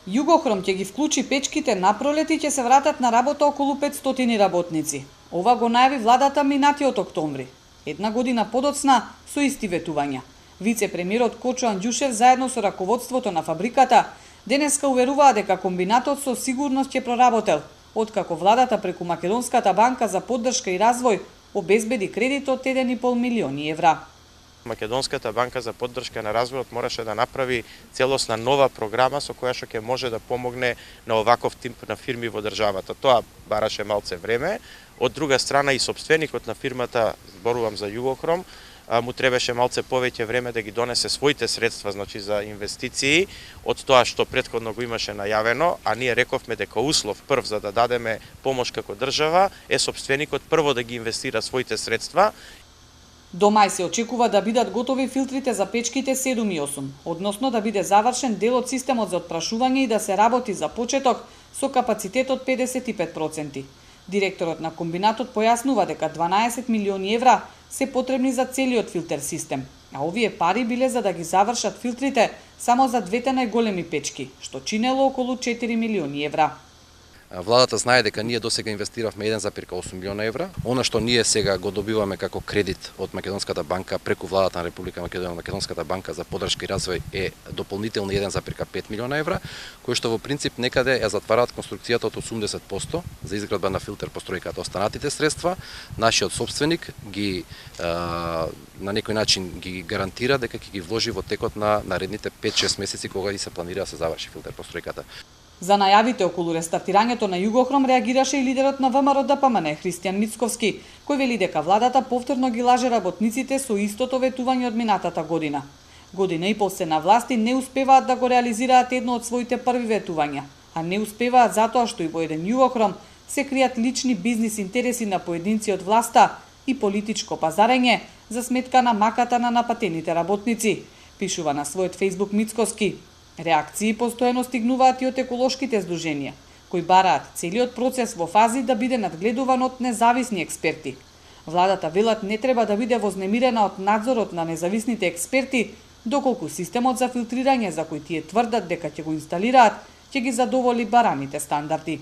Југохром ќе ги вклучи печките напролет и ќе се вратат на работа околу 500 работници. Ова го најави владата минатиот октомври. Една година подоцна со исти ветувања. Вице-премиерот Кочо Анѓушев заедно со раководството на фабриката денеска уверуваа дека комбинатот со сигурност ќе проработел, откако владата преку Македонската банка за поддршка и развој обезбеди кредит од 1,5 милиони евра. Македонската банка за поддршка на развојот мораше да направи целосна нова програма со која што ќе може да помогне на оваков тип на фирми во државата. Тоа бараше малце време. Од друга страна и сопственикот на фирмата, зборувам за Југохром, му требаше малце повеќе време да ги донесе своите средства, значи за инвестиции, од тоа што претходно го имаше најавено, а ние рековме дека услов прв за да дадеме помош како држава е сопственикот прво да ги инвестира своите средства. До мај се очекува да бидат готови филтрите за печките 7 и 8, односно да биде завршен дел од системот за отпрашување и да се работи за почеток со капацитет од 55%. Директорот на комбинатот појаснува дека 12 милиони евра се потребни за целиот филтер систем, а овие пари биле за да ги завршат филтрите само за двете најголеми печки, што чинело околу 4 милиони евра. Владата знае дека ние досега инвестиравме 1,8 милиона евра. Она што ние сега го добиваме како кредит од Македонската банка преку владата на Република Македонија, Македонската банка за поддршка и развој е дополнителни 1,5 милиона евра, кои што во принцип некаде ја затвараат конструкцијата од 80% за изградба на филтер постројката. Останатите средства нашиот сопственик ги на некој начин ги гарантира дека ќе ги вложи во текот на наредните 5-6 месеци кога и се планира да се заврши филтер постројката. За најавите околу рестартирањето на Југохром реагираше и лидерот на ВМРО ДПМН Христијан Мицковски, кој вели дека владата повторно ги лаже работниците со истото ветување од минатата година. Година и пол се на власти не успеваат да го реализираат едно од своите први ветувања, а не успеваат затоа што и во еден Југохром се кријат лични бизнис интереси на поединци од власта и политичко пазарење за сметка на маката на напатените работници, пишува на својот фејсбук Мицковски. Реакции постојано стигнуваат и од еколошките здруженија, кои бараат целиот процес во фази да биде надгледуван од независни експерти. Владата велат не треба да биде вознемирена од надзорот на независните експерти, доколку системот за филтрирање за кој тие тврдат дека ќе го инсталираат, ќе ги задоволи бараните стандарди.